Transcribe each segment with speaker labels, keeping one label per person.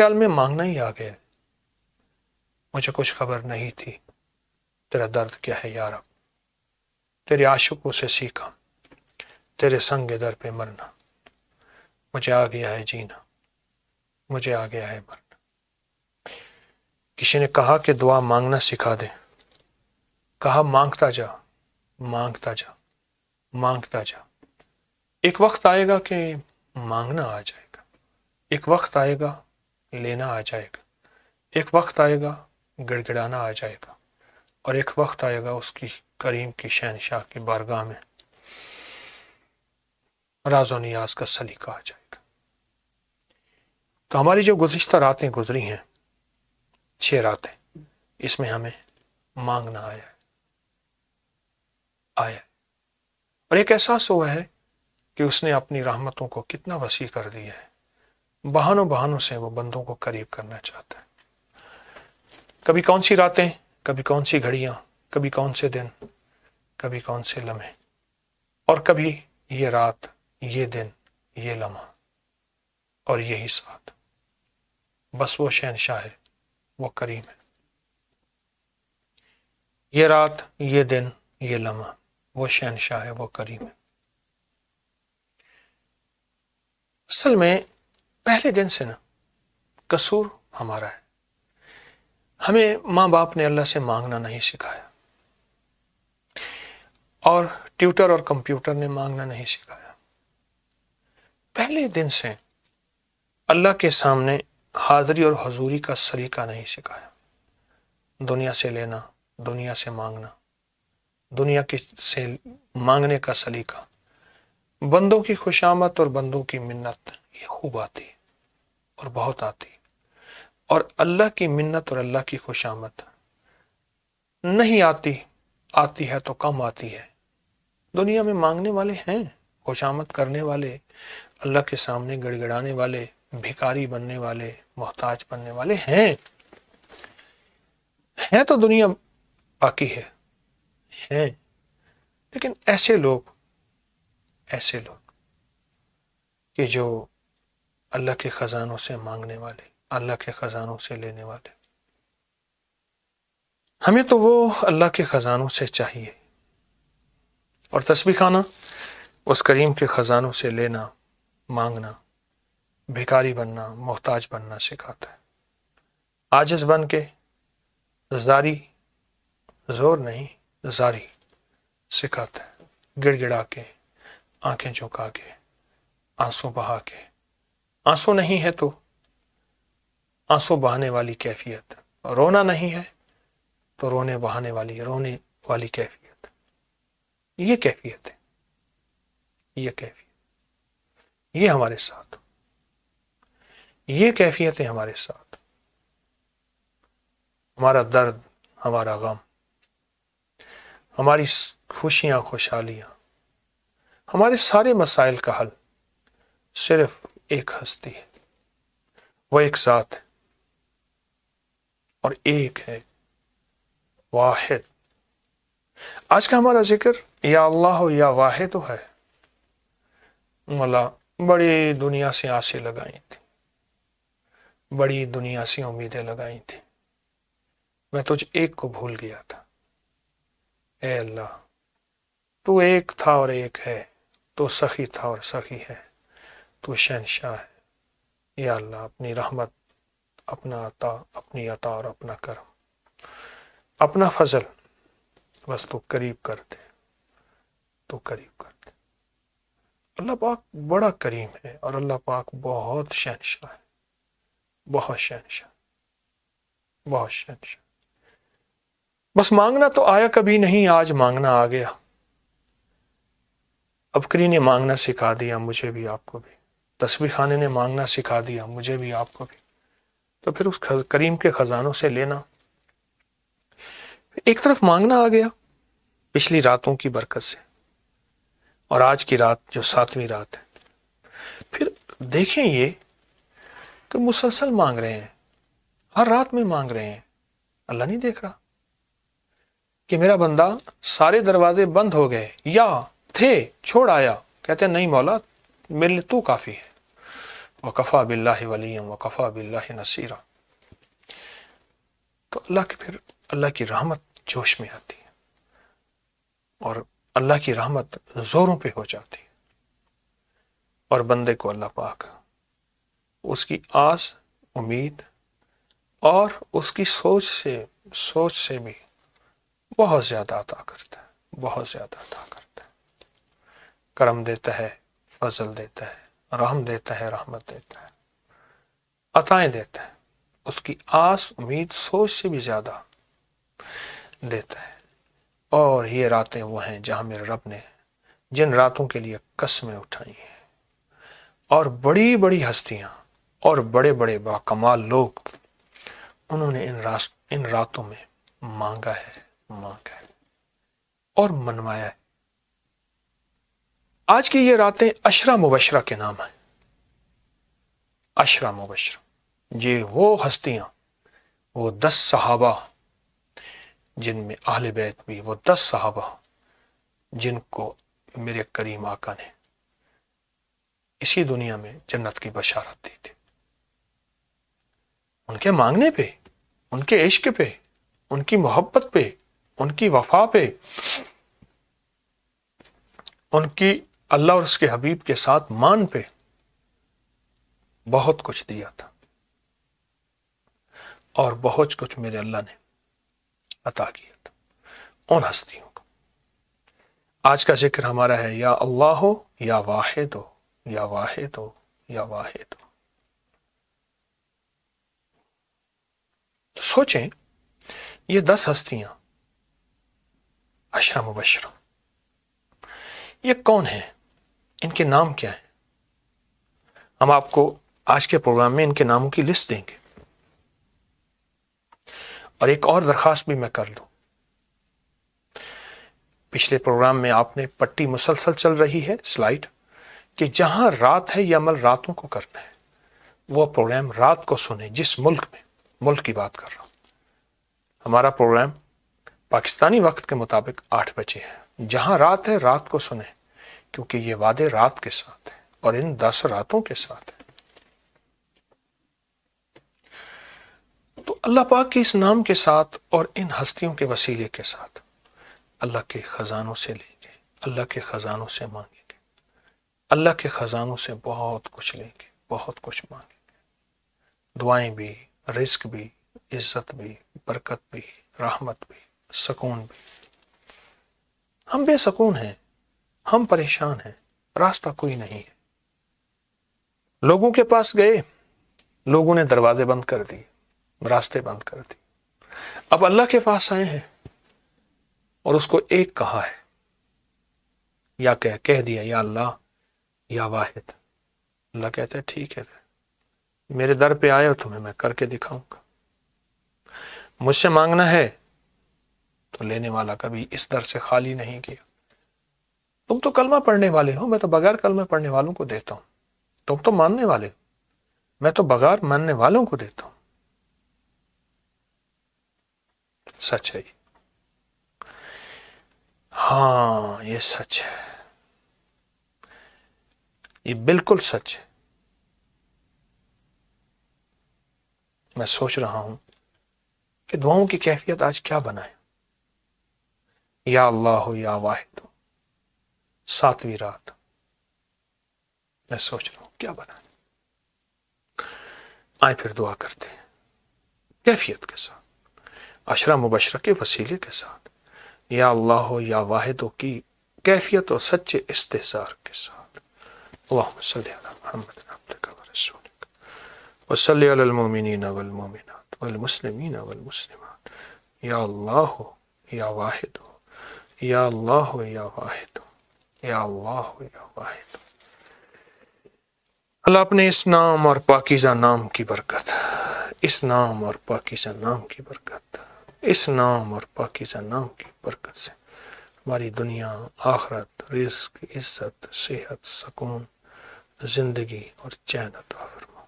Speaker 1: خیال میں مانگنا ہی آ گیا، مجھے کچھ خبر نہیں تھی تیرا درد کیا ہے یا رب، تیرے عاشقوں سے سیکھا تیرے سنگ در پہ مرنا، مجھے آ گیا ہے جینا، مجھے آ گیا ہے مرنا۔ کسی نے کہا کہ دعا مانگنا سکھا دے، کہا مانگتا جا، مانگتا جا، مانگتا جا، ایک وقت آئے گا کہ مانگنا آ جائے گا، ایک وقت آئے گا لینا آ جائے گا، ایک وقت آئے گا گڑ گڑانا آ جائے گا، اور ایک وقت آئے گا اس کی کریم کی شہنشاہ کی بارگاہ میں راز و نیاز کا سلیقہ آ جائے گا۔ تو ہماری جو گزشتہ راتیں گزری ہیں، 6 راتیں، اس میں ہمیں مانگنا آیا ہے، اور ایک احساس ہوا ہے کہ اس نے اپنی رحمتوں کو کتنا وسیع کر دیا ہے، بہانوں سے وہ بندوں کو قریب کرنا چاہتا ہے۔ کبھی کون سی راتیں، کبھی کون سی گھڑیاں، کبھی کون سے دن، کبھی کون سے لمحے، اور کبھی یہ رات، یہ دن، یہ لمحہ اور یہی ساتھ، بس وہ شہنشاہ ہے، وہ کریم ہے۔ یہ رات، یہ دن، یہ لمحہ، وہ شہنشاہ ہے، وہ کریم ہے۔ اصل میں پہلے دن سے نا قصور ہمارا ہے، ہمیں ماں باپ نے اللہ سے مانگنا نہیں سکھایا، اور ٹیوٹر اور کمپیوٹر نے مانگنا نہیں سکھایا۔ پہلے دن سے اللہ کے سامنے حاضری اور حضوری کا سلیقہ نہیں سکھایا، دنیا سے لینا، دنیا سے مانگنا، دنیا سے مانگنے کا سلیقہ، بندوں کی خوشامد اور بندوں کی منت یہ خوب آتی ہے اور بہت آتی ہے، اور اللہ کی منت اور اللہ کی خوشامد نہیں آتی، آتی ہے تو کم آتی ہے۔ دنیا میں مانگنے والے ہیں، خوشامد کرنے والے، اللہ کے سامنے گڑ گڑانے والے، بھکاری بننے والے، محتاج بننے والے ہیں تو دنیا باقی ہے، ہیں، لیکن ایسے لوگ کہ جو اللہ کے خزانوں سے مانگنے والے، اللہ کے خزانوں سے لینے والے، ہمیں تو وہ اللہ کے خزانوں سے چاہیے، اور تسبیح خانہ اس کریم کے خزانوں سے لینا، مانگنا، بھکاری بننا، محتاج بننا سکھاتا ہے۔ عاجز بن کے زاری، زور نہیں زاری سکھاتا ہے، گڑ گڑا کے، آنکھیں جھکا کے، آنسو بہا کے، آنسو نہیں ہے تو آنسو بہانے والی کیفیت، رونا نہیں ہے تو رونے والی کیفیت، یہ کیفیت ہے، یہ کیفیت، یہ ہمارے ساتھ، یہ کیفیتیں ہمارے ساتھ، ہمارا درد، ہمارا غم، ہماری خوشیاں، خوشحالیاں، ہمارے سارے مسائل کا حل صرف ایک ہستی ہے، وہ ایک ذات ہے، اور ایک ہے، واحد۔ آج کا ہمارا ذکر یا اللہ یا واحد ہے۔ مولا بڑی دنیا سے آسیں لگائی تھی، بڑی دنیا سے امیدیں لگائی تھی، میں تجھ ایک کو بھول گیا تھا۔ اے اللہ، تو ایک تھا اور ایک ہے، تو سخی تھا اور سخی ہے، تو شہنشاہ ہے۔ یا اللہ، اپنی رحمت، اپنا عطا، اپنی عطا اور اپنا کرم، اپنا فضل، بس تو قریب کر دے، تو قریب کر دے۔ اللہ پاک بڑا کریم ہے، اور اللہ پاک بہت شہنشاہ ہے، بہت شہنشاہ، بہت شہنشاہ۔ بس مانگنا تو آیا کبھی نہیں، آج مانگنا آ گیا۔ ابکری نے مانگنا سکھا دیا، مجھے بھی آپ کو بھی۔ تسبیح خانے نے مانگنا سکھا دیا، مجھے بھی آپ کو بھی۔ تو پھر اس کریم کے خزانوں سے لینا، ایک طرف مانگنا آ گیا پچھلی راتوں کی برکت سے، اور آج کی رات جو 7ویں رات ہے، پھر دیکھیں یہ کہ مسلسل مانگ رہے ہیں، ہر رات میں مانگ رہے ہیں۔ اللہ نہیں دیکھ رہا کہ میرا بندہ سارے دروازے بند ہو گئے یا تھے، چھوڑ آیا، کہتے ہیں نہیں مولا، میرے لیے تو کافی ہے، وکفا باللہ ولیا وکفا باللہ نصیرا. تو پھر اللہ کی رحمت جوش میں آتی ہے اور اللہ کی رحمت زوروں پہ ہو جاتی ہے اور بندے کو اللہ پاک اس کی آس، امید اور اس کی سوچ سے بھی بہت زیادہ عطا کرتا ہے، بہت زیادہ عطا کرتا ہے. کرم دیتا ہے، فضل دیتا ہے، رحم دیتا ہے، رحمت دیتا ہے، عطائیں دیتا ہے. اس کی آس، امید، سوچ سے بھی زیادہ دیتا ہے. اور یہ راتیں وہ ہیں جہاں میرے رب نے جن راتوں کے لیے قسمیں اٹھائی ہیں اور بڑی بڑی ہستیاں اور بڑے بڑے باکمال لوگ انہوں نے ان راتوں میں مانگا ہے اور منوایا ہے. آج کی یہ راتیں عشرہ مبشرہ کے نام ہیں. عشرہ مبشرہ، یہ وہ ہستیاں، وہ 10 صحابہ جن میں اہل بیت بھی، وہ 10 صحابہ جن کو میرے کریم آقا نے اسی دنیا میں جنت کی بشارت دی تھی. ان کے مانگنے پہ، ان کے عشق پہ، ان کی محبت پہ، ان کی وفا پہ، ان کی اللہ اور اس کے حبیب کے ساتھ مان پہ بہت کچھ دیا تھا اور بہت کچھ میرے اللہ نے عطا کیا تھا ان ہستیوں کو. آج کا ذکر ہمارا ہے یا اللہ ہو یا واحد ہو یا واحد ہو یا واحد ہو. سوچیں یہ 10 ہستیاں عشرہ مبشرہ یہ کون ہیں؟ ان کے نام کیا ہیں؟ ہم آپ کو آج کے پروگرام میں ان کے ناموں کی لسٹ دیں گے. اور ایک اور درخواست بھی میں کر لوں، پچھلے پروگرام میں آپ نے پٹی مسلسل چل رہی ہے سلائیڈ کہ جہاں رات ہے یہ عمل راتوں کو کرنا ہے، وہ پروگرام رات کو سنیں. جس ملک کی بات کر رہا ہوں، ہمارا پروگرام پاکستانی وقت کے مطابق 8 بجے ہے. جہاں رات ہے رات کو سنیں، کیونکہ یہ وعدے رات کے ساتھ ہیں اور ان 10 راتوں کے ساتھ ہیں. تو اللہ پاک کے اس نام کے ساتھ اور ان ہستیوں کے وسیلے کے ساتھ اللہ کے خزانوں سے لیں گے، اللہ کے خزانوں سے مانگیں گے، اللہ کے خزانوں سے بہت کچھ لیں گے، بہت کچھ مانگیں گے. دعائیں بھی، رزق بھی، عزت بھی، برکت بھی، رحمت بھی، سکون بھی. ہم بے سکون ہیں، ہم پریشان ہیں، راستہ کوئی نہیں ہے. لوگوں کے پاس گئے، لوگوں نے دروازے بند کر دیے، راستے بند کر دیے. اب اللہ کے پاس آئے ہیں اور اس کو ایک کہا ہے، یا کہہ دیا یا اللہ یا واحد. اللہ کہتا ہے ٹھیک ہے، میرے در پہ آئے ہو تمہیں میں کر کے دکھاؤں گا. مجھ سے مانگنا ہے تو لینے والا کبھی اس در سے خالی نہیں کیا. تم تو کلمہ پڑھنے والے ہو، میں تو بغیر کلمہ پڑھنے والوں کو دیتا ہوں. تم تو ماننے والے ہو، میں تو بغیر ماننے والوں کو دیتا ہوں. سچ ہے، ہاں یہ سچ ہے، یہ بالکل سچ ہے. میں سوچ رہا ہوں کہ دعاؤں کی کیفیت آج کیا بنائے. یا اللہ ہو یا واحد ہو، 7ویں رات میں سوچ رہا ہوں کیا بنائے. آئیں پھر دعا کرتے ہیں کیفیت کے ساتھ، عشرہ مبشرہ کے وسیلے کے ساتھ، یا اللہ ہو یا واحد ہو کی کیفیت اور سچے استحضار کے ساتھ. اللہم صلی علی محمد عبدک ورسولک وصلی علی المؤمنین والمؤمنات والمسلمین والمسلمات. یا اللہ ہو یا واحد ہو، یا اللہ ہو یا واحد ہو، یا اللہ ہو یا واحد ہو. اللہ اپنے اس نام اور پاکیزہ نام کی برکت، اس نام اور پاکیزہ نام کی برکت، اس نام اور پاکیزہ نام کی برکت سے ہماری دنیا، آخرت، رزق، عزت، صحت، سکون، زندگی اور چین عطا فرما.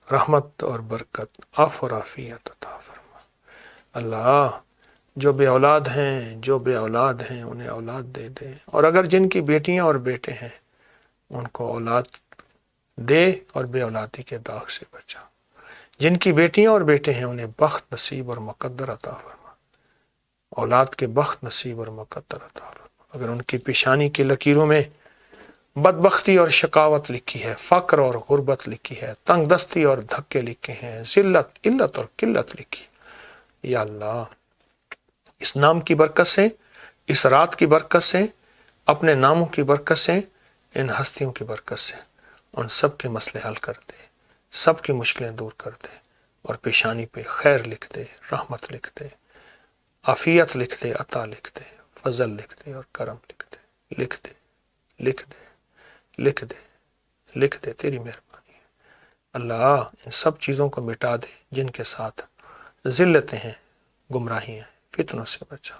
Speaker 1: رحمت اور برکت، عفو اور عافیت عطا فرما. اللہ جو بے اولاد ہیں انہیں اولاد دے دے، اور اگر جن کی بیٹیاں اور بیٹے ہیں ان کو اولاد دے اور بے اولادی کے داغ سے بچا۔ جن کی بیٹیاں اور بیٹے ہیں انہیں بخت نصیب اور مقدر عطا فرما، اولاد کے بخت نصیب اور مقدر عطا فرما۔ اگر ان کی پیشانی کی لکیروں میں بدبختی اور شقاوت لکھی ہے، فقر اور غربت لکھی ہے، تنگ دستی اور دھکے لکھے ہیں، ذلت، علت اور قلت لکھی، یا اللہ اس نام کی برکت سے، اس رات کی برکت سے، اپنے ناموں کی برکت سے، ان ہستیوں کی برکت سے ان سب کے مسئلے حل کر دے، سب کی مشکلیں دور کر دے، اور پیشانی پہ خیر لکھ دے، رحمت لکھ دے، عافیت لکھ دے، عطا لکھ دے، فضل لکھ دے اور کرم لکھ دے، لکھ دے، لکھ دے، لکھ دے، لکھ دے، تیری مہربانی ہے اللہ۔ ان سب چیزوں کو مٹا دے جن کے ساتھ ذلتیں ہیں، گمراہیاں ہیں، فتنوں سے بچا،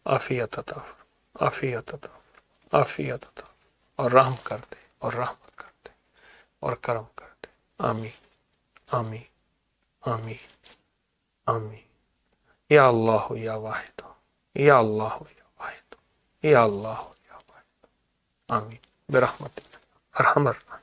Speaker 1: عافیت عطا فرما، عافیت عطا فرما، عافیت عطا فرما، اور رحم کر دے، اور رحمت کر دے، اور کرم کر دے۔ آمین، آمین، آمین، آمین۔ یا اللہ یا واحد، یا اللہ یا واحد، یا اللہ یا واحد، آمین برحمتک ارحم الراحمین۔